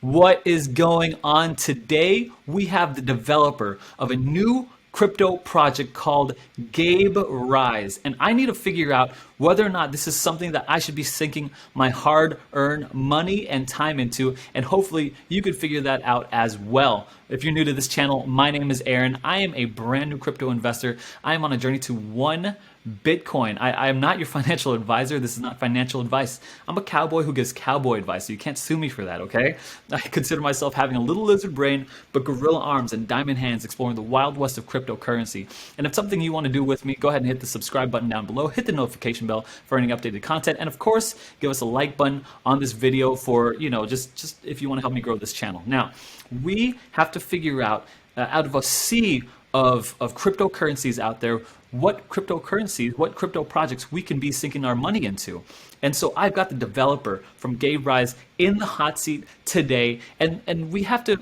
What is going on today? We have the developer of a new crypto project called GabeRise, and I need to figure out whether or not this is something that I should be sinking my hard-earned money and time into, and hopefully you could figure that out as well. If you're new to this channel, my name is Aaron. I am a brand new crypto investor. I am on a journey to one Bitcoin. I am not your financial advisor. This is not financial advice. I'm a cowboy who gives cowboy advice, so you can't sue me for that, okay? I consider myself having a little lizard brain, but gorilla arms and diamond hands exploring the wild west of cryptocurrency. And if it's something you want to do with me, go ahead and hit the subscribe button down below, hit the notification bell for any updated content, and of course, give us a like button on this video for, just if you want to help me grow this channel. Now, we have to figure out of a sea of cryptocurrencies out there, what cryptocurrencies, what crypto projects we can be sinking our money into. And so I've got the developer from GabeRise in the hot seat today, and we have to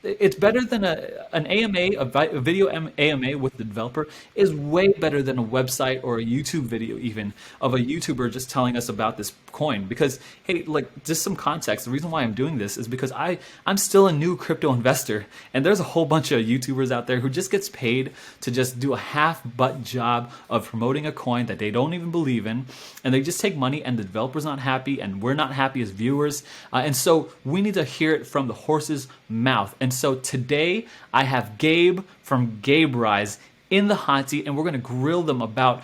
it's better than an AMA, a video AMA with the developer is way better than a website or a YouTube video even of a YouTuber just telling us about this coin. Because, hey, just some context, the reason why I'm doing this is because I'm still a new crypto investor, and there's a whole bunch of YouTubers out there who just gets paid to just do a half-butt job of promoting a coin that they don't even believe in, and they just take money, and the developer's not happy, and we're not happy as viewers, and so we need to hear it from the horse's mouth. And so today I have Gabe from GabeRise in the hot seat, and we're going to grill them about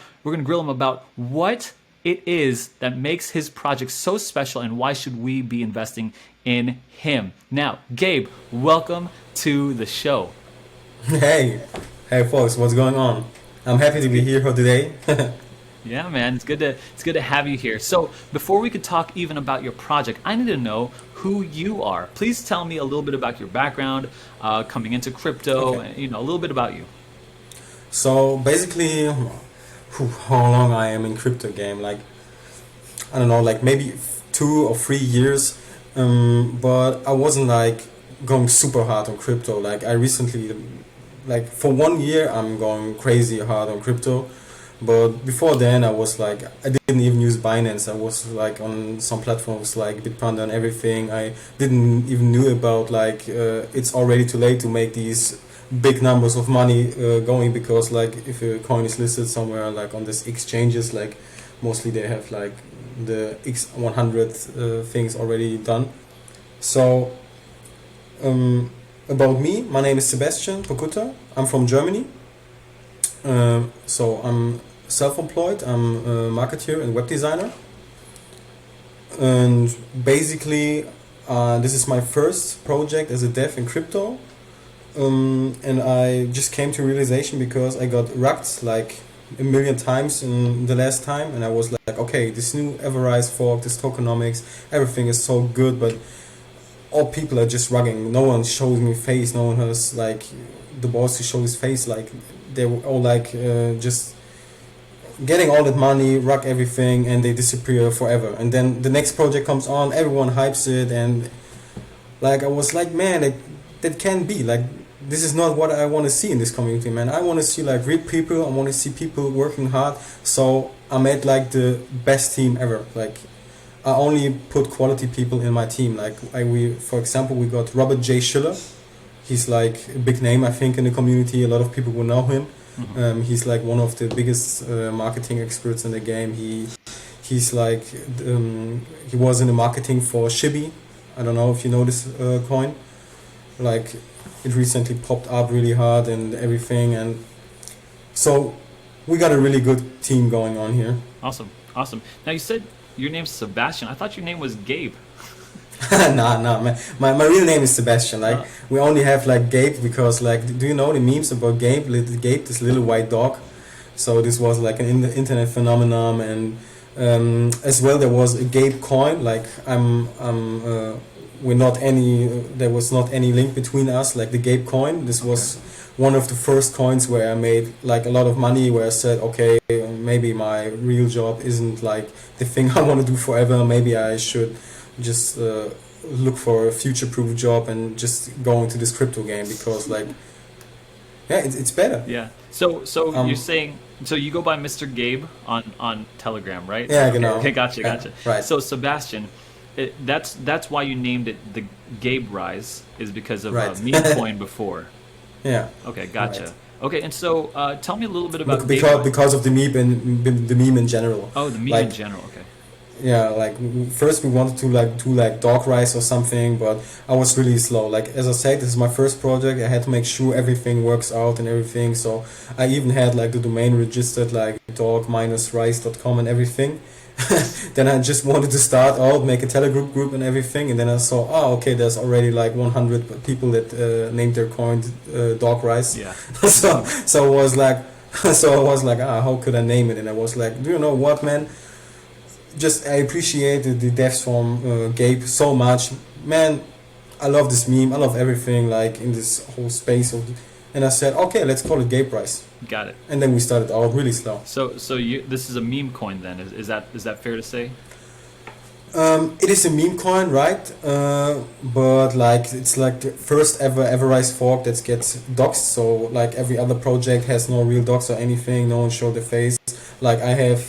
what it is that makes his project so special and why should we be investing in him. Now, Gabe, welcome to the show. Hey folks, what's going on? I'm happy to be here for today. Yeah, man, it's good to have you here. So before we could talk even about your project, I need to know who you are. Please tell me a little bit about your background, coming into crypto, Okay. and, a little bit about you. So basically, how long I am in crypto game? I don't know, maybe 2 or 3 years. But I wasn't going super hard on crypto. I recently, for 1 year, I'm going crazy hard on crypto. But before then, I was I didn't even use Binance. I was on some platforms like Bitpanda and everything. I didn't even knew about it's already too late to make these big numbers of money going, because if a coin is listed somewhere on this exchanges, mostly they have the X100 things already done. So about me, my name is Sebastian Pokuta. I'm from Germany. So I'm self-employed. I'm a marketer and web designer, and basically this is my first project as a dev in crypto, and I just came to realization because I got rugged a million times in the last time, and I was okay, this new EverRise fork, this tokenomics, everything is so good, but all people are just rugging. No one shows me face. No one has the boss to show his face. They were all just getting all that money, rug everything, and they disappear forever. And then the next project comes on, everyone hypes it, and I was man, that can't be. This is not what I want to see in this community, man. I want to see real people. I want to see people working hard. So I made the best team ever. I only put quality people in my team. For example, we got Robert J. Schiller. He's a big name, I think, in the community. A lot of people will know him. Mm-hmm. He's one of the biggest marketing experts in the game. He's he was in the marketing for Shibi. I don't know if you know this coin. It recently popped up really hard and everything, and so we got a really good team going on here. Awesome. Now you said your name's Sebastian. I thought your name was Gabe. Nah, my real name is Sebastian. We only have Gabe because do you know the memes about Gabe? Little Gabe, this little white dog. So this was an internet phenomenon, and as well there was a Gabe coin. There was not any link between us. The Gabe coin. This was one of the first coins where I made a lot of money. Where I said, okay, maybe my real job isn't the thing I want to do forever. Maybe I should just look for a future-proof job and just go into this crypto game because it's better. Yeah. So you're saying, so you go by Mr. Gabe on Telegram, right? Yeah, okay, genau. Okay, gotcha. Right. So Sebastian, that's why you named it the GabeRise, is because of Right. meme coin before. Yeah. Okay, Right. gotcha. Okay, and so tell me a little bit about Because GabeRise. of the meme in general. Oh, the meme in Like general. Okay, yeah, like first we wanted to like do like dog rice or something, but I was really slow. Like as I said, this is my first project. I had to make sure everything works out and everything. So I even had like the domain registered like dog-rice.com and everything. Then I just wanted to start out, make a Telegram group and everything, and then I saw, oh, okay, there's already like 100 people that named their coin dog rice. yeah, So I was like, so I was like, how could I name it? And I was like, do you know what, man? Just I appreciated the devs from Gabe so much, man. I love this meme. I love everything like in this whole space of, and I said, okay, let's call it GabeRise. got it. And then we started out really slow. So this is a meme coin then? Is that fair to say? It is a meme coin, right? But like it's like the first ever EverRise fork that gets doxed. So like every other project has no real docs or anything. No one showed the face. Like I have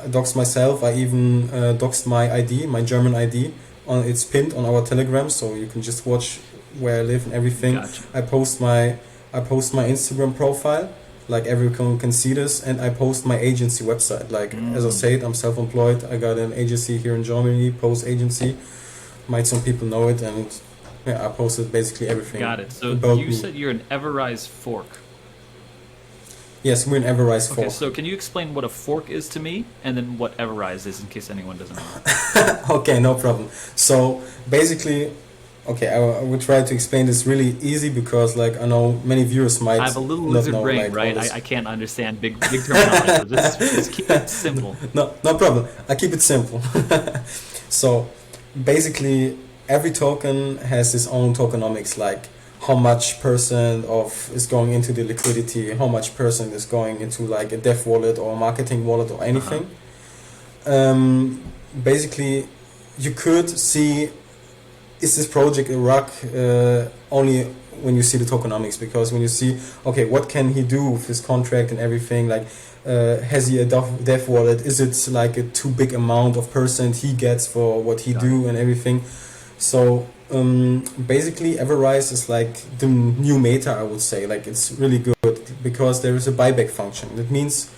doxed myself. I even doxed my ID, my German ID. It's pinned on our Telegram, so you can just watch where I live and everything. Gotcha. I post my Instagram profile. Like everyone can see this, and I post my agency website. Like as I said, I'm self-employed. I got an agency here in Germany, post agency. Might some people know it, and yeah, I posted basically everything. Got it. So about you me. said you're an EverRise fork. Yes, we're an EverRise Okay, fork. so can you explain what a fork is to me, and then what EverRise is, in case anyone doesn't know? Okay, no problem. So basically, okay, I will try to explain this really easy because like I know many viewers might I have a little not lizard know brain, like right? all this. I can't understand big terminology. So just keep it simple. No problem. I keep it simple. So basically, every token has its own tokenomics, like how much percent of is going into the liquidity, how much percent is going into like a dev wallet or a marketing wallet or anything. Basically, you could see is this project a rock only when you see the tokenomics, because when you see okay what can he do with his contract and everything, like has he a dev wallet, is it like a too big amount of percent he gets for what he do and everything. So basically EverRise is like the new meta, I would say. Like it's really good because there is a buyback function. That means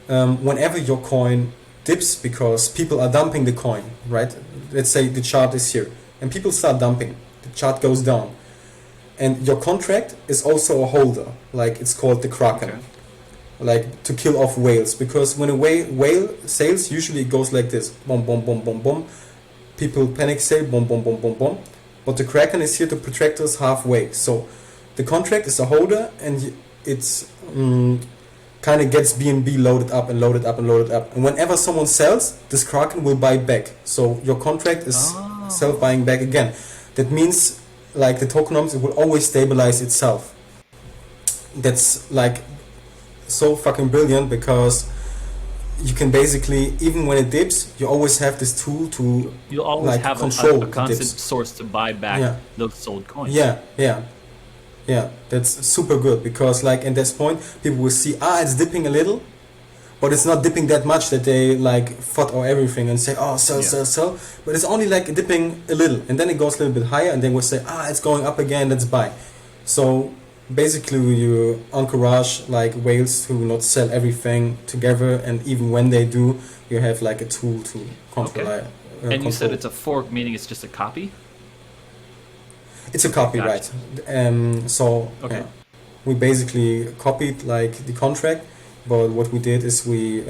whenever your coin dips, because people are dumping the coin, right? Let's say the chart is here and people start dumping, the chart goes down, and your contract is also a holder, like it's called the Kraken. Okay. Like to kill off whales, because when a whale sails, usually it goes like this, boom boom boom boom boom, people panic sale, boom boom boom boom boom, but the Kraken is here to protect us halfway. So the contract is a holder, and it's kind of gets BNB loaded up and loaded up and loaded up, and whenever someone sells, this Kraken will buy back, so your contract is self-buying back again. That means like the tokenomics, it will always stabilize itself. That's like so fucking brilliant, because you can basically, even when it dips, you always have this tool to You'll always like have control a the constant dips. source to buy back Yeah. those sold coins. Yeah, that's super good, because like at this point people will see it's dipping a little, but it's not dipping that much that they like fought or everything and say sell, but it's only like dipping a little, and then it goes a little bit higher, and then we'll say it's going up again, let's buy. So basically you encourage like whales to not sell everything together, and even when they do, you have like a tool to control. Okay. And you said it's a fork, meaning it's just a copy? It's a copy, Gotcha. right? So Okay. yeah, we basically copied like the contract, but what we did is we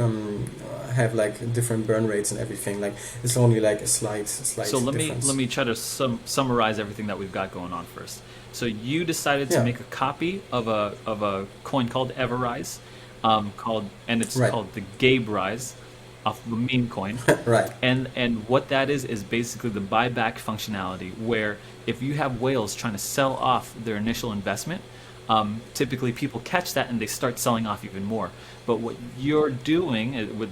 have like different burn rates and everything. Like it's only like a slight So let difference. me try to summarize everything that we've got going on first. So you decided to Yeah. make a copy of a coin called EverRise, it's Right. called the GabeRise, off of a meme coin. Right. And what that is basically the buyback functionality, where if you have whales trying to sell off their initial investment, typically people catch that and they start selling off even more. But what you're doing with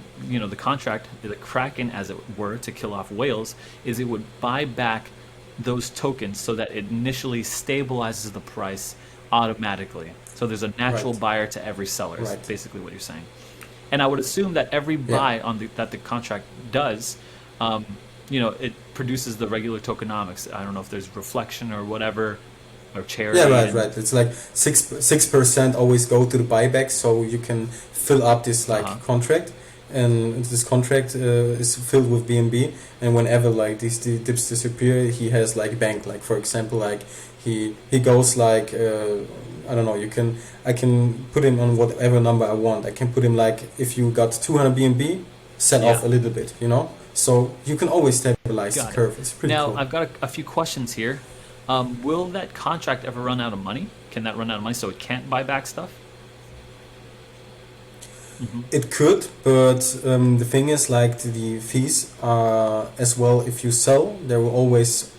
the contract, the Kraken as it were, to kill off whales, is it would buy back those tokens so that it initially stabilizes the price automatically. So there's a natural Right. buyer to every seller, is Right. basically what you're saying. And I would assume that every buy on that the contract does, it produces the regular tokenomics. I don't know if there's reflection or whatever, or Yeah, charity, right, and right. It's like 6% always go to the buyback, so you can fill up this like uh-huh. contract, and this contract is filled with BNB, and whenever like these dips disappear, he has like bank. Like for example, like he goes like I don't know. I can put him on whatever number I want. I can put him like if you got 200 BNB, sell off Yeah, a little bit, So you can always stabilize the got it. curve. It's pretty Now cool. I've got a few questions here. Will that contract ever run out of money? Can that run out of money so it can't buy back stuff? Hmm. It could, but the thing is, like the fees as well. If you sell, there will always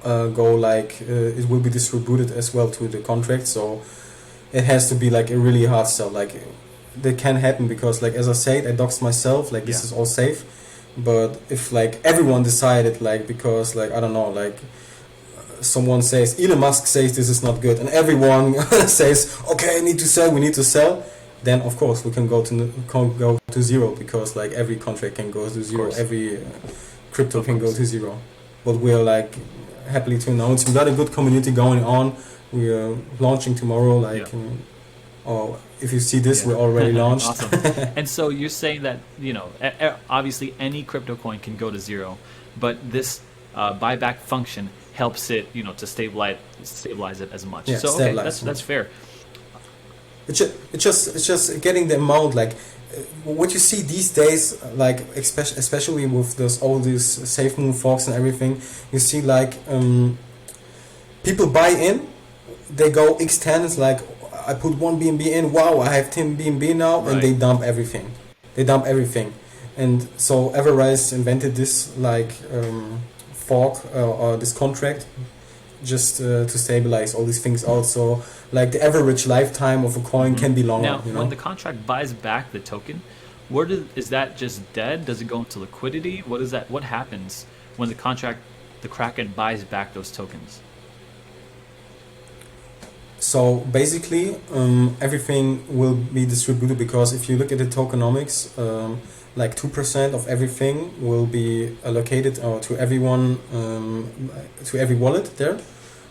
go like it will be distributed as well to the contract. So it has to be like a really hard sell. Like that can happen because, like as I said, I doxed myself. Like this Yeah, is all safe. But if like everyone decided like because like I don't know like someone says Elon Musk says this is not good, and everyone says okay, I need to sell, we need to sell, then of course we can go to zero because like every contract can go to of zero, course, every crypto of can go course. to zero. But we're like happily to announce we got a good community going on. We are launching tomorrow, Yeah, like or if you see this, we're already yeah. launched. Awesome. And so you're saying that, obviously any crypto coin can go to zero, but this buyback function helps it, to stabilize it as much. Yeah, So okay, stabilize. that's fair. It's just getting the amount like what you see these days, like especially with those all these safe moon forks and everything. You see like people buy in, they go X10. It's like I put one BNB in. Wow, I have 10 BNB now, and Right. they dump everything. They dump everything, and so EverRise invented this like fork or this contract just to stabilize all these things out. So like the average lifetime of a coin Hmm. can be longer. Now, when the contract buys back the token, is that just dead? Does it go into liquidity? What is that? What happens when the Kraken buys back those tokens? So basically, everything will be distributed because if you look at the tokenomics, like 2% of everything will be allocated to everyone, to every wallet there.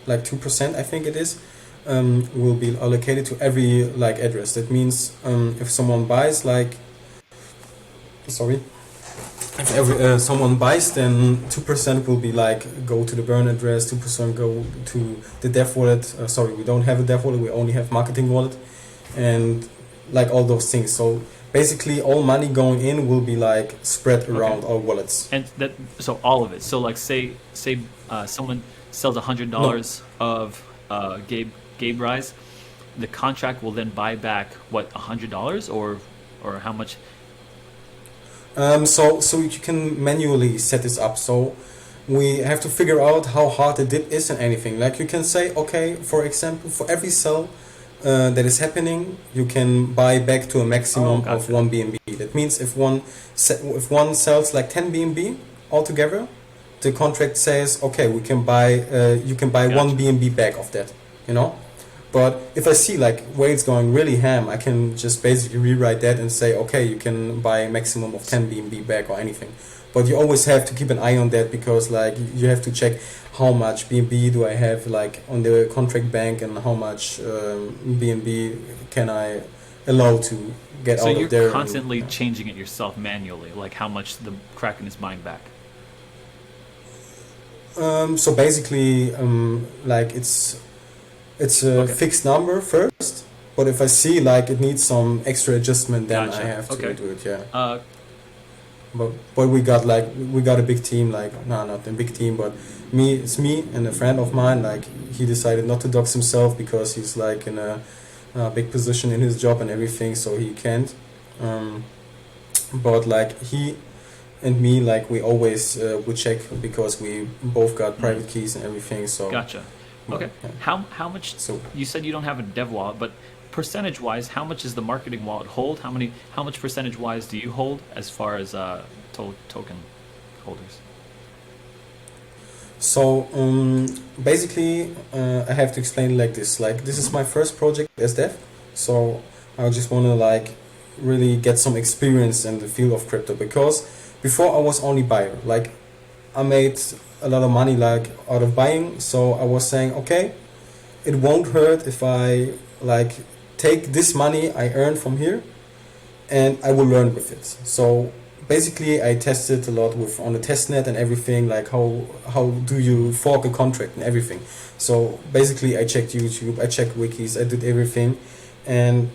Like 2%, I think it is, will be allocated to every like address. That means if someone buys like, sorry, if someone buys, then 2% will be like go to the burn address, 2% go to the dev wallet. Sorry, we don't have a dev wallet, we only have marketing wallet, and like all those things. So basically, all money going in will be like spread Okay. around all wallets. And so all of it. So like say someone sells No, $100 of GabeRise, the contract will then buy back what, $100, or how much? so you can manually set this up. So we have to figure out how hard the dip is and anything. Like you can say, okay, for example, for every sell that is happening, you can buy back to a Oh, maximum of gotcha. 1 BNB. That means if one sells like 10 BNB altogether, the contract says, okay, we can buy you can buy 1 Gotcha. BNB back of that, you know. But if I see like where it's going really ham, I can just basically rewrite that and say, okay, you can buy a maximum of 10 BNB back or anything. But you always have to keep an eye on that because like you have to check how much BNB do I have like on the contract bank and how much BNB can I allow to get So out you're of there. And constantly changing it yourself manually, like how much the Kraken is buying back. so basically, like it's a Okay. fixed number first. But if I see like it needs some extra adjustment, then I Gotcha. have to Okay. do it. Yeah. Uh, But we got a big team, like no, not a big team, but it's me and a friend of mine. Like he decided not to dox himself because he's like in a big position in his job and everything, so he can't. Um, but like he and me, like we always would check because we both got mhm. private keys and everything. So, Gotcha. but, Okay. yeah. How much? So You said you don't have a dev wallet, but percentage wise, how much is the marketing wallet hold? How much percentage wise do you hold as far as token holders? So basically, I have to explain it like this. Like this is Hmm. my first project as dev, so I just want to like really get some experience in the field of crypto because before I was only buyer. Like I made a lot of money like out of buying. So I was saying, okay, it won't hurt if I like take this money I earned from here and I will learn with it. So basically I tested a lot with on the testnet and everything, like how do you fork a contract and everything. So basically I checked YouTube, I checked wikis, I did everything. And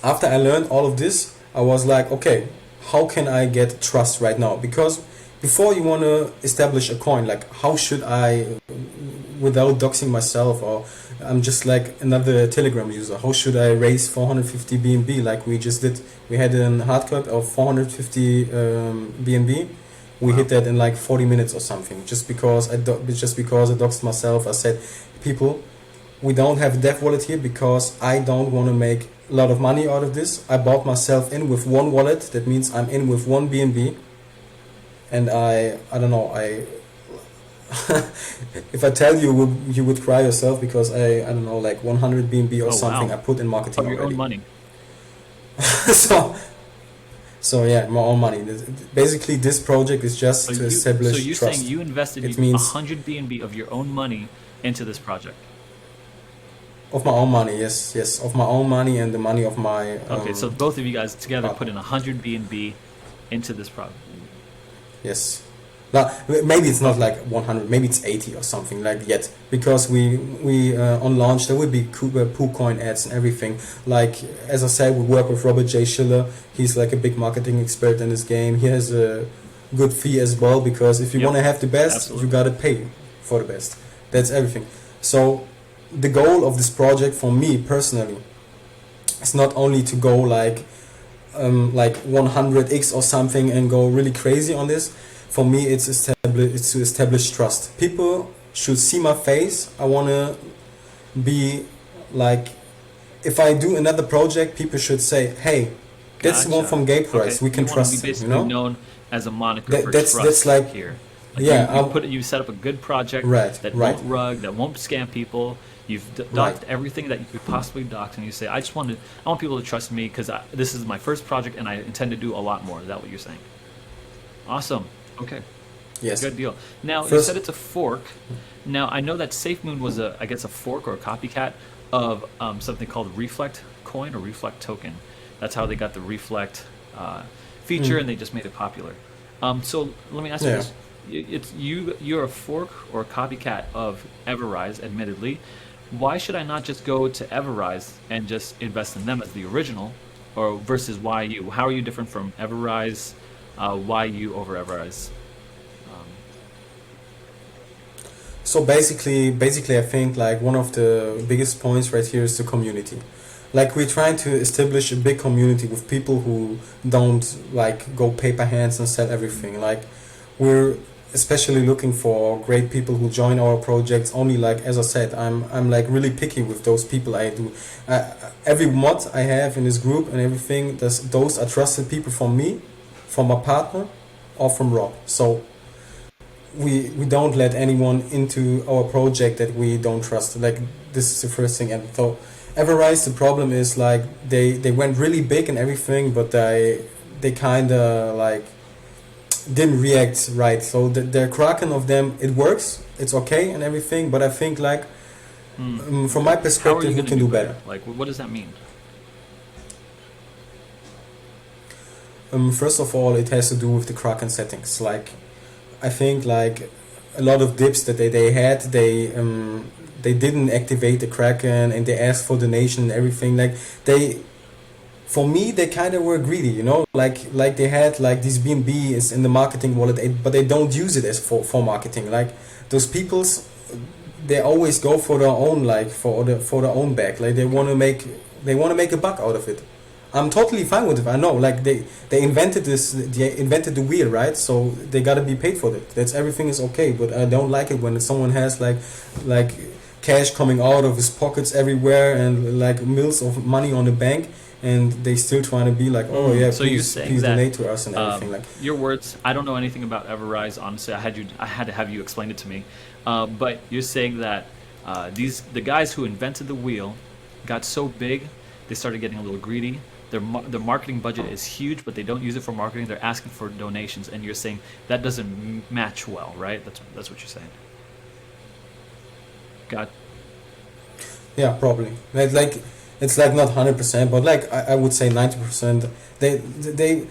after I learned all of this, I was like, okay, how can I get trust right now? Because before you want to establish a coin, like how should I, without doxing myself, or I'm just like another Telegram user, how should I raise 450 BNB like we just did? We had a hard club of 450 BNB. We hit that in like 40 minutes or something. Just because I doxed myself, I said, people, we don't have a dev wallet here because I don't want to make a lot of money out of this. I bought myself in with one wallet. That means I'm in with one BNB. And I don't know, if I tell you, you would cry yourself because I don't know, like 100 BNB or something wow. I put in marketing Of your already. own money. so, so yeah, my own money. Basically, this project is just to establish So you're trust. saying you invested It means 100 BNB of your own money into this project? of my own money, yes, of my own money and the money of my. Okay, so both of you guys together partner. put in 100 BNB into this project. Yes. Now, maybe it's not like 100, maybe it's 80 or something like yet, because we on launch there will be PooCoin ads and everything. Like as I said, we work with Robert J. Schiller. He's like a big marketing expert in this game. He has a good fee as well, because if you Yep. want to have the best, Absolutely. you gotta pay for the best. That's everything. So the goal of this project for me personally is not only to go like 100x or something and go really crazy on this. For me, it's to establish trust. People should see my face. I want to be like, if I do another project, people should say, hey, that's the one Gotcha. from GabeRise. Okay. We can You want to trust be him, basically you know? known as a moniker That- for that's- trust that's like- here. Like yeah, you set up a good project Right, that right. won't rug, that won't scam people. You've docked Right. everything that you could possibly dock, and you say, I want people to trust me because this is my first project and I intend to do a lot more. Is that what you're saying? Awesome. Okay. Yes. Good deal. Now you First- said it's a fork. Now I know that SafeMoon was I guess a fork or a copycat of something called Reflect Coin or Reflect Token. That's how they got the Reflect feature, and they just made it popular. So let me ask you Yeah. this: you're a fork or a copycat of EverRise, admittedly. Why should I not just go to EverRise and just invest in them as the original, or versus YU? How are you different from EverRise, YU over EverRise? So basically, I think like one of the biggest points right here is the community. Like we're trying to establish a big community with people who don't like go paper hands and sell everything. Like we're especially looking for great people who join our projects. Only like as I said, I'm like really picky with those people I do. Every mod I have in this group and everything, those are trusted people from me, from my partner, or from Rob. So we don't let anyone into our project that we don't trust. Like this is the first thing. And so EverRise, the problem is like they went really big and everything, but they kind of like didn't react right. So the Kraken of them, it works, it's okay and everything, but I think like from my How are perspective, you we going to can do do better. Like, what does that mean? First of all, it has to do with the Kraken settings. Like I think like a lot of dips that they had, they didn't activate the Kraken and they asked for donation and everything. Like for me, they kind of were greedy, you know, like they had like these BNB is in the marketing wallet, but they don't use it as for marketing. Like those people's, they always go for their own, like for their own bag. Like they want to make a buck out of it. I'm totally fine with it. I know, like they invented they invented the wheel, right? So they gotta be paid for it. That's everything is okay. But I don't like it when someone has like cash coming out of his pockets everywhere and like mils of money on the bank, and they still trying to be like, oh yeah, So you're please saying please that, donate to us and everything. Like your words, I don't know anything about EverRise. Honestly, I had to have you explain it to me. But you're saying that the guys who invented the wheel got so big, they started getting a little greedy. their marketing budget is huge, but they don't use it for marketing. They're asking for donations, and you're saying that doesn't match well, right? That's what you're saying. Got. Yeah, probably. Like it's like not 100%, but like I would say 90%. They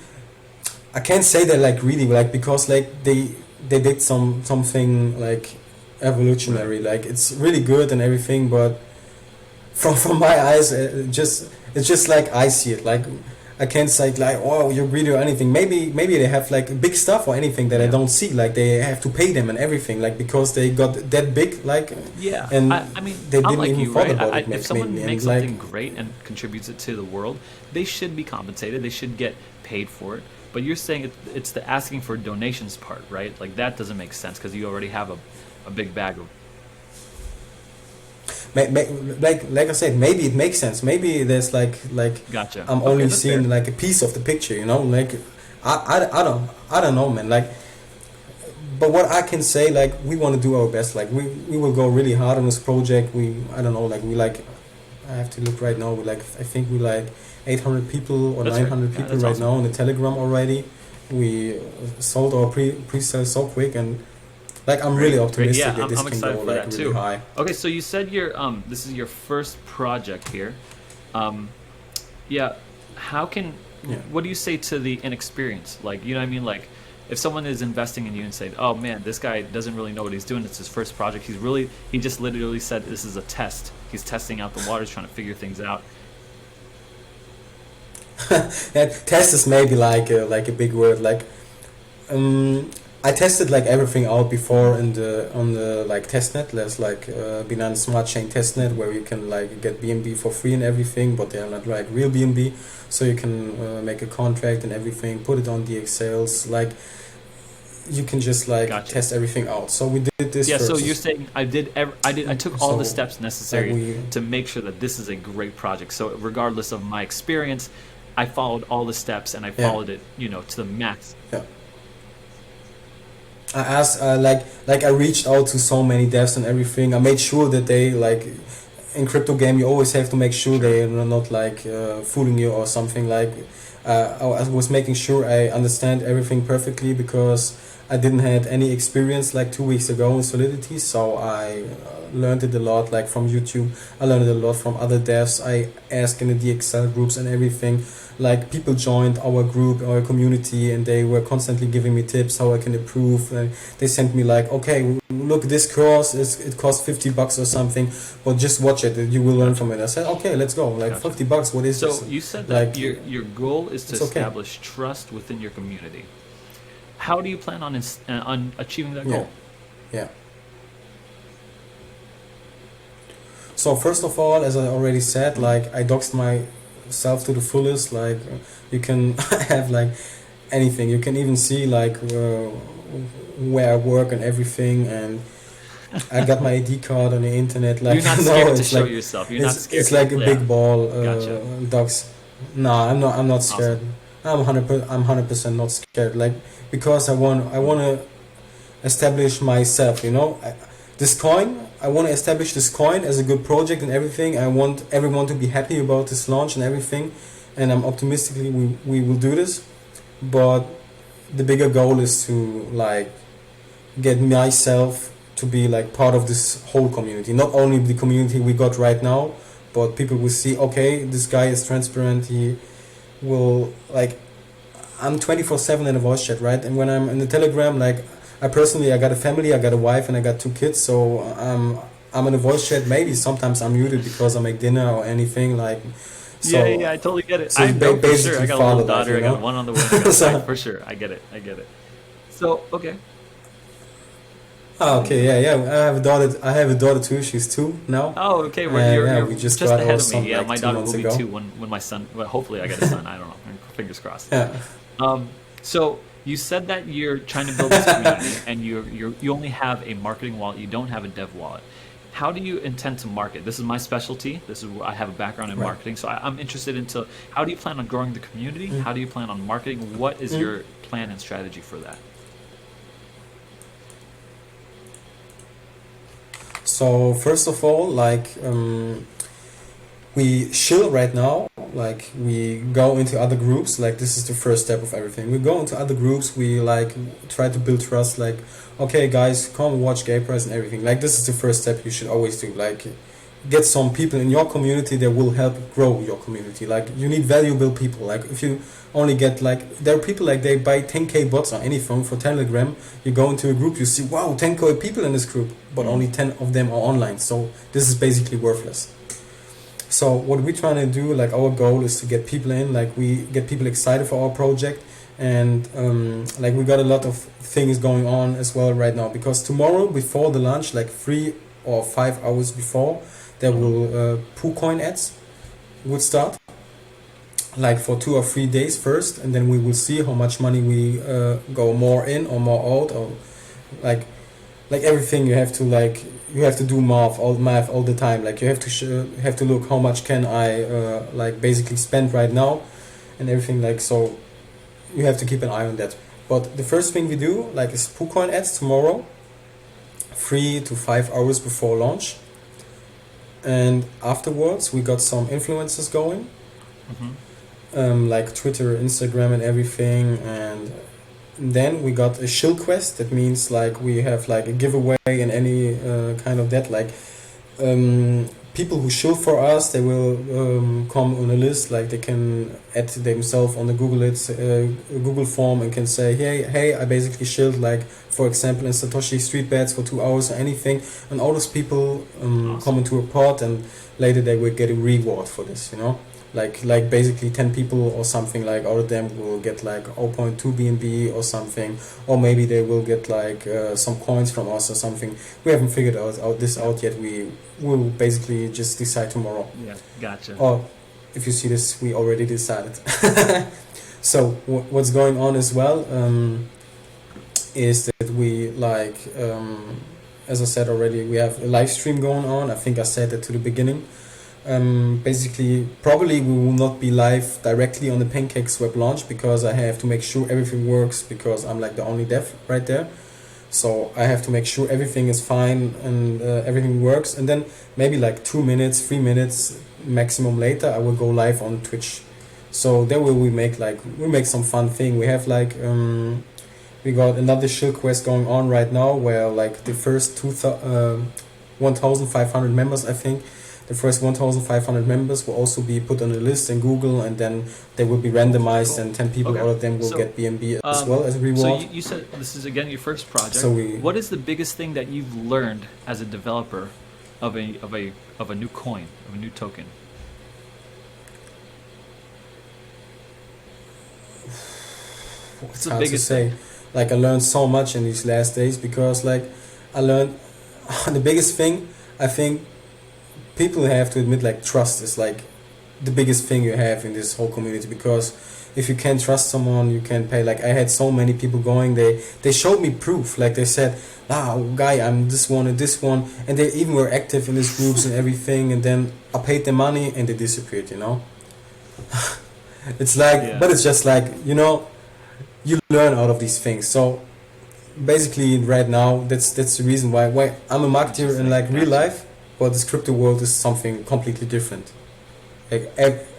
I can't say they're like really like because like they did something like evolutionary. Like it's really good and everything, but from my eyes, it's just like I see it. Like I can't say like, oh, you're greedy or anything. Maybe they have like big stuff or anything that I don't see. Like they have to pay them and everything. Like because they got that big. Like Yeah, and I mean, they I'm didn't like even you, thought right? about it. If someone Maybe and makes like something great and contributes it to the world, they should be compensated. They should get paid for it. But you're saying it's the asking for donations part, right? Like that doesn't make sense because you already have a big bag of. like I said, maybe it makes sense. Maybe there's like Gotcha. I'm Okay, only that's seeing fair. like a piece of the picture, you know. Like I don't know, man. Like, but what I can say, like we want to do our best. Like we will go really hard on this project. I don't know, like we like I have to look right now. We like I think we like 800 people or That's fair. 900 Yeah, people that's right awesome. now on the Telegram already. We sold our pre-sale so quick and like I'm really Great, great. optimistic Yeah, that this I'm can go excited for like that really too. high. Okay, so you said this is your first project here. Um, yeah, how can Yeah. what do you say to the inexperienced? Like, you know what I mean? Like, if someone is investing in you and saying, "Oh man, this guy doesn't really know what he's doing. It's his first project. He just literally said this is a test. He's testing out the waters, trying to figure things out." Yeah, test is maybe like a big word. Like, I tested like everything out before in the on the like testnet. There's like Binance Smart Chain testnet where you can like get BNB for free and everything, but they are not like real BNB. So you can make a contract and everything, put it on DXLs. Like you can just like Gotcha. test everything out. So we did this Yeah, so first. you're saying I took all the So steps like necessary we to make sure that this is a great project. So regardless of my experience, I followed all the steps and I yeah followed it, to the max. yeah. I asked like I reached out to so many devs and everything. I made sure that they like in crypto game you always have to make sure Sure. they are not like fooling you or something. Like I was making sure I understand everything perfectly because I didn't had any experience like 2 weeks ago in Solidity, so I learned it a lot like from YouTube. I learned it a lot from other devs. I asked in the DXL groups and everything. Like people joined our group, our community, and they were constantly giving me tips how I can improve. And they sent me like, okay, look, this course it costs $50 or something, but just watch it. You will learn Gotcha. from it. I said, okay, let's go. Like Gotcha. $50, what is So this? you said that Like your goal is to it's okay. establish trust within your community. How do you plan on achieving that Yeah, goal? yeah. So first of all, as I already said, Mhm. like I doxed myself to the fullest. Like you can have like anything. You can even see like where I work and everything. And I got my ID card on the internet. Like You're not no, scared to it's show like yourself. You're not scared it's to, like a yeah. big ball Gotcha. dox. No, I'm not scared. Awesome. I'm 100% not scared. Like because I want to establish myself. This coin. I want to establish this coin as a good project and everything. I want everyone to be happy about this launch and everything, and I'm optimistically we will do this. But the bigger goal is to like get myself to be like part of this whole community. Not only the community we got right now, but people will see. Okay, this guy is transparent. He will like. I'm 24/7 in a voice chat, right? And when I'm in the Telegram, like I got a family, I got a wife, and I got 2 kids. So I'm in a voice chat. Maybe sometimes I'm muted because I make dinner or anything. Like Yeah, yeah, so, yeah, I totally get it. so I it's know for sure. I basically got a little father life, daughter. you I got know. one on the way. And I got So for sure. I get it. I get it. So okay. okay, yeah, yeah. I have a daughter. I have a daughter too. She's 2 now, Oh, okay. and yeah, You're we just just got ahead our of me. son Yeah, like my two daughter months will be ago. two when my son. Well, hopefully, I get a son. I don't know. Fingers crossed. Yeah. So you said that you're trying to build this community, and you only have a marketing wallet. You don't have a dev wallet. How do you intend to market? This is my specialty. I have a background in Right. marketing, so I'm interested into how do you plan on growing the community? Mm. How do you plan on marketing? What is Mm. your plan and strategy for that? So first of all, like we chill right now. like we go into other groups. Like this is the first step of everything. We go into other groups. We like try to build trust. Like, okay, guys, come watch GabeRise and everything. Like this is the first step you should always do. Like, get some people in your community that will help grow your community. Like you need valuable people. Like if you only get like, there are people like they buy 10k bots on any phone for Telegram. You go into a group, you see, wow, 10k people in this group, but only 10 of them are online. So this is basically worthless. So what we're trying to do, like our goal is to get people in, like we get people excited for our project, and like we got a lot of things going on as well right now, because tomorrow before the launch, like 3 or 5 hours before, there will PooCoin ads would start, like for 2 or 3 days first, and then we will see how much money we go more in or more out, or like everything you have to like, you have to do math all the time. Like you have to look how much can I like basically spend right now and everything, like, so you have to keep an eye on that. But the first thing we do like is PooCoin ads tomorrow, 3 to 5 hours before launch, and afterwards we got some influencers going, like Twitter, Instagram and everything, and then we got a shill quest. That means like we have like a giveaway and any kind of that, like people who shill for us, they will come on a list, like they can add themselves on the Google form and can say, hey, I basically shilled, like for example in Satoshi Street Bets for 2 hours or anything, and all those people come into a pot, and later they will get a reward for this, you know. Like basically 10 people or something, like out of them will get like 0.2 BNB or something, or maybe they will get like some coins from us or something. We haven't figured this out yet. We will basically just decide tomorrow. Yeah, gotcha. Or if you see this, we already decided. So what's going on as well is that we like, as I said already, we have a live stream going on. I think I said that to the beginning. Basically, probably we will not be live directly on the PancakeSwap launch, because I have to make sure everything works, because I'm like the only dev right there. So I have to make sure everything is fine and everything works, and then maybe like 2 minutes, 3 minutes maximum later, I will go live on Twitch. So there we make some fun thing. We have like we got another shill quest going on right now, where like the first 1,500 members, I think. The first 1,500 members will also be put on a list in Google, and then they will be randomized, and 10 people out of them will get BNB as well as a reward. So you said this is again your first project. So what is the biggest thing that you've learned as a developer of a new coin, of a new token? It's hard to say. Like I learned so much in these last days, because like I learned the biggest thing, I think people have to admit, like trust is like the biggest thing you have in this whole community, because if you can't trust someone, you can't pay. Like I had so many people going, they showed me proof, like they said, guy, I'm this one and this one, and they even were active in these groups and everything, and then I paid them money and they disappeared, you know. It's like, but it's just like, you know, you learn out of these things. So basically right now, that's the reason why I'm a marketer in like real life, but this crypto world is something completely different. Like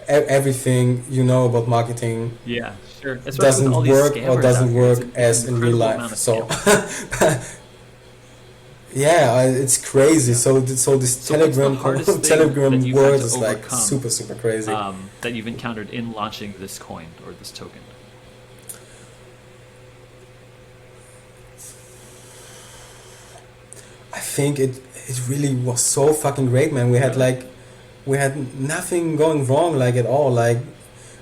everything you know about marketing, yeah, sure, doesn't work or doesn't work as in real life. So yeah, it's crazy. So this Telegram world is like super crazy. That you've encountered in launching this coin or this token. I think it really was so fucking great, man. We had nothing going wrong, like at all. Like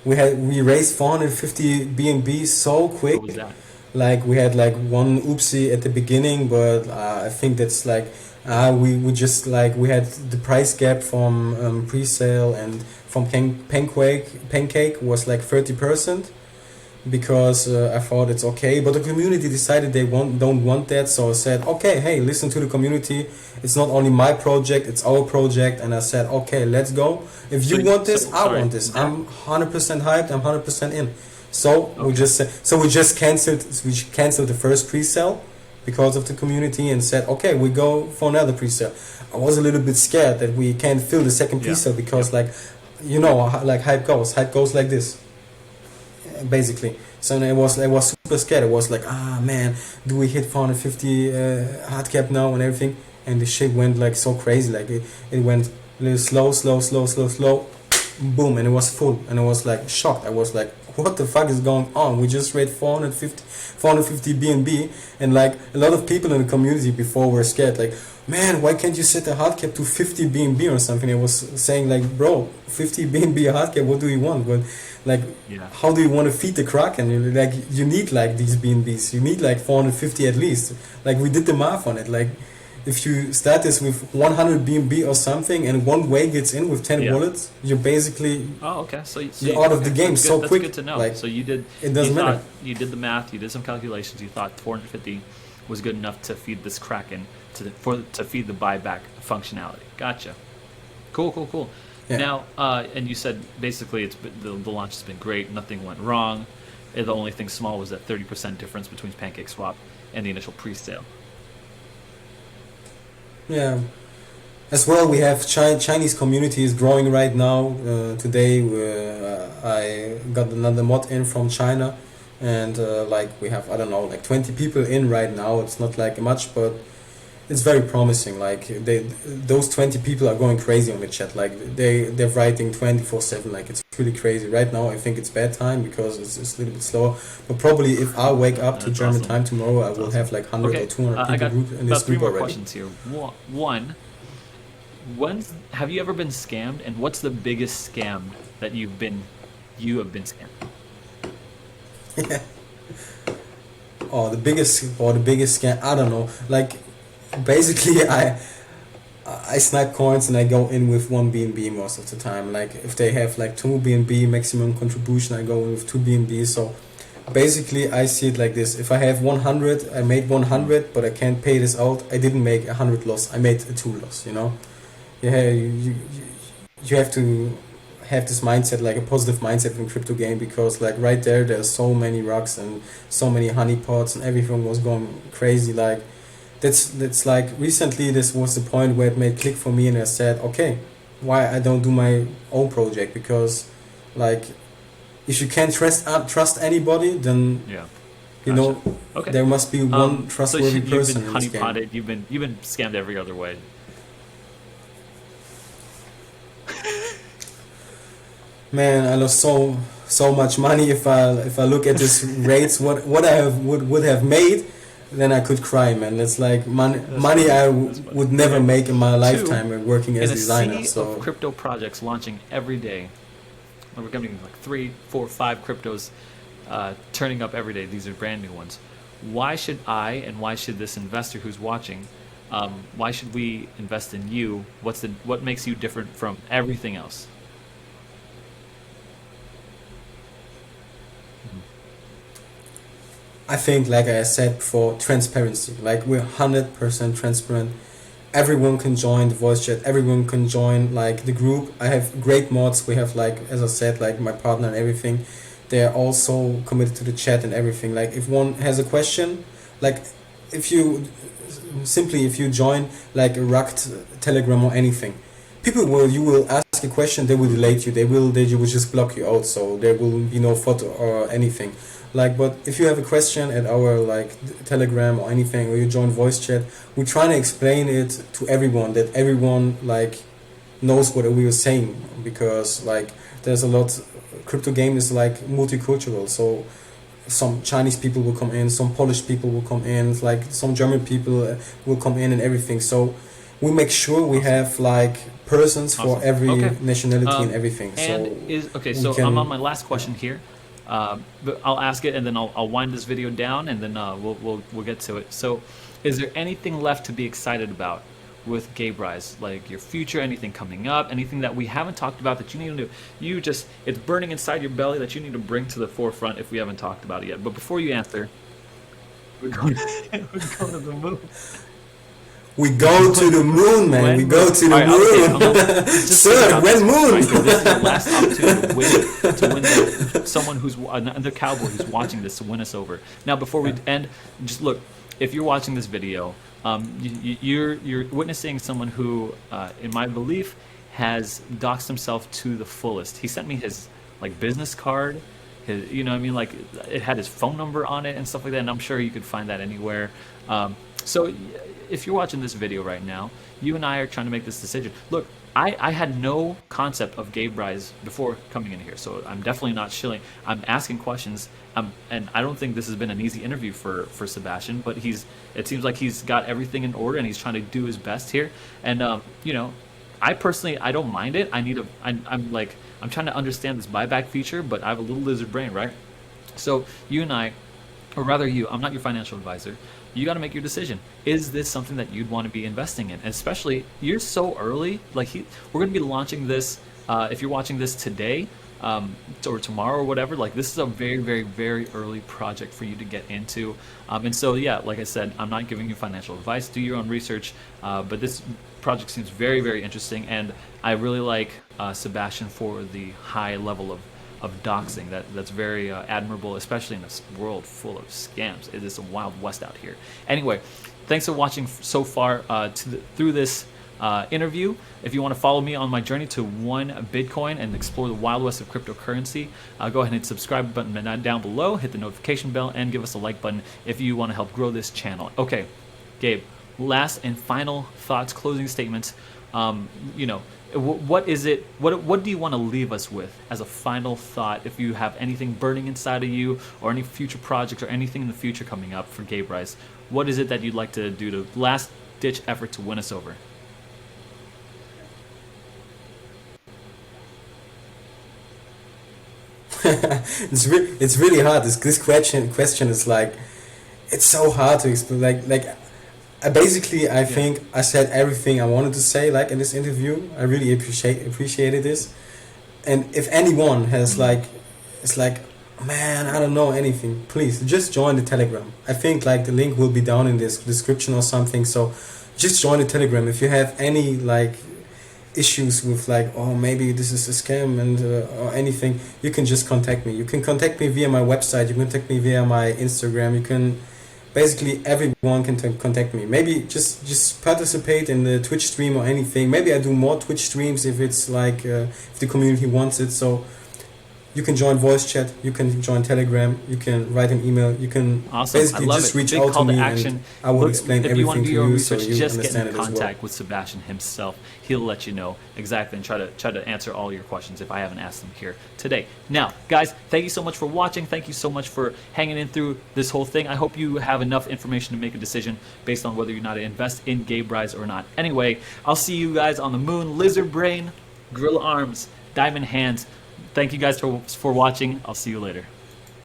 we raised 450 BNB so quick. What was that? Like we had like one oopsie at the beginning, but I think that's like we just like we had the price gap from pre-sale and from Pancake was like 30%. Because I thought it's okay, but the community decided they don't want that, so I said, okay, hey, listen to the community. It's not only my project, it's our project, and I said, okay, let's go. If you want this, I want this. I'm 100% hyped. I'm 100% in. So we just canceled the first pre-sale because of the community and said, okay, we go for another pre-sale. I was a little bit scared that we can't fill the second pre-sale because like you know, like hype goes. Hype goes like this, basically. So I was super scared. I was like, ah man, do we hit 450 hard cap now and everything? And the shit went like so crazy. Like it went a little slow, boom, and it was full. And I was like shocked. I was like, what the fuck is going on? We just read 450 BNB, and like a lot of people in the community before were scared. Like, man, why can't you set the hard cap to 50 BNB or something? I was saying like, bro, 50 BNB hard cap. What do you want? But like, Yeah. how do you want to feed the Kraken? Like, you need like these BNBs. You need like 450 at least. Like, we did the math on it. Like, if you start this with 100 BNB or something, and one way gets in with 10 Yeah. wallets, you're basically Oh, okay. you're out of the game that's so good. quick. That's good to know. Like, So you did. it doesn't you matter. thought, you did the math. You did some calculations. You thought 450 was good enough to feed this Kraken to feed the buyback functionality. Gotcha. Cool. Yeah. Now, and you said basically the launch has been great. Nothing went wrong. The only thing small was that 30% difference between PancakeSwap and the initial pre-sale. Yeah. As well, we have Chinese community is growing right now. Today, I got another mod in from China, and like we have, I don't know, like 20 people in right now. It's not like much, but it's very promising. Like those 20 people are going crazy on the chat. Like they're writing 24/7. Like it's really crazy right now. I think it's bad time because it's a little bit slower. But probably if I wake up to That's German awesome. time tomorrow, I That's will awesome. have like 100 Okay, or 200 I people got group in about this three group more already. questions here. One, have you ever been scammed, and what's the biggest scam that you have been scammed? Oh, the biggest scam. I don't know. Like, basically, I snipe coins and I go in with 1 BNB most of the time. Like, if they have like 2 BNB maximum contribution, I go in with 2 BNB. So basically, I see it like this: if I have 100, I made 100, but I can't pay this out. I didn't make 100 loss. I made a 2 loss. You know. Yeah, you have to have this mindset, like a positive mindset in crypto game, because like right there's so many rocks and so many honeypots and everything was going crazy. Like that's like recently this was the point where it made click for me, and I said, okay, why I don't do my own project? Because like if you can't trust anybody, then Yeah. you Gotcha. know Okay. there must be one trustworthy you've person been in this game. honeypotted. You've been scammed every other way. Man, I lost so much money. If I look at this rates, what I would have made, then I could cry, man. It's like money funny. I That's funny. would never Okay. make in my Two, lifetime working as In a a designer. sea So of crypto projects launching every day, we're getting like 3, 4, 5 cryptos turning up every day. These are brand new ones. Why should I, and why should this investor who's watching, why should we invest in you? What makes you different from everything else? I think, like I said before, transparency. Like we're 100% transparent. Everyone can join the voice chat. Everyone can join like the group. I have great mods. We have like, as I said, like my partner and everything. They're also committed to the chat and everything. Like if one has a question, like if you join like a Rugged Telegram or anything, you will ask a question, they will delete you. They will just block you out. So there will be no photo or anything. Like, but if you have a question at our like Telegram or anything, or you join voice chat, we try to explain it to everyone, that everyone like knows what we are saying, because like there's a lot. Crypto game is like multicultural, so some Chinese people will come in, some Polish people will come in, like some German people will come in and everything. So we make sure we have like persons for Awesome. every Okay. nationality and everything. So I'm on my last question here, but I'll ask it and then I'll wind this video down and then we'll get to it. So, is there anything left to be excited about with GabeRise, like your future, anything coming up, anything that we haven't talked about that you need to do? It's burning inside your belly that you need to bring to the forefront if we haven't talked about it yet. But before you answer, we're going to the moon. We go to the moon, man. We go to the moon. Sir, when moon? Right, so this is the last opportunity to win someone who's another cowboy who's watching this to win us over. Now, before we end, just look. If you're watching this video, you're witnessing someone who, in my belief, has doxed himself to the fullest. He sent me his like business card, his, you know what I mean, like it had his phone number on it and stuff like that, and I'm sure you could find that anywhere. So if you're watching this video right now, you and I are trying to make this decision. Look, I had no concept of GabeRise before coming in here, so I'm definitely not shilling. I'm asking questions, and I don't think this has been an easy interview for Sebastian, but it seems like he's got everything in order and he's trying to do his best here. And you know, I personally, I don't mind it. I'm trying to understand this buyback feature, but I have a little lizard brain, right? So you and I, or rather you, I'm not your financial advisor. You got to make your decision. Is this something that you'd want to be investing in? And especially, you're so early. Like we're going to be launching this. If you're watching this today or tomorrow or whatever, like this is a very, very, very early project for you to get into. And so, yeah, like I said, I'm not giving you financial advice. Do your own research. But this project seems very, very interesting, and I really like Sebastian for the high level of doxing. That's very admirable, especially in this world full of scams. It is a wild west out here. Anyway, thanks for watching so far through this interview. If you want to follow me on my journey to 1 Bitcoin and explore the wild west of cryptocurrency, go ahead and hit the subscribe button down below, hit the notification bell, and give us a like button if you want to help grow this channel. Okay, Gabe, last and final thoughts, closing statements. You know, what is it? What do you want to leave us with as a final thought? If you have anything burning inside of you, or any future projects, or anything in the future coming up for GabeRise, what is it that you'd like to do to last ditch effort to win us over? It's really hard. This question is like, it's so hard to explain. I think I said everything I wanted to say like in this interview. I really appreciated this. And if anyone has it's like, man, I don't know anything, please just join the Telegram. I think like the link will be down in this description or something. So just join the Telegram if you have any like issues with like, oh, maybe this is a scam and or anything. You can just contact me. You can contact me via my website. You can contact me via my Instagram. You can. Basically, everyone can contact me. Maybe just participate in the Twitch stream or anything. Maybe I do more Twitch streams if it's like if the community wants it. So you can join voice chat. You can join Telegram. You can write an email. You can Awesome. basically just reach out to me and I will explain if you want everything to do to your own you so research, you just get understand in it as well. contact with Sebastian himself. He'll let you know exactly and try to answer all your questions if I haven't asked them here today. Now, guys, thank you so much for watching. Thank you so much for hanging in through this whole thing. I hope you have enough information to make a decision based on whether or not to invest in GabeRise or not. Anyway, I'll see you guys on the moon. Lizard brain, gorilla arms, diamond hands. Thank you guys for watching. I'll see you later.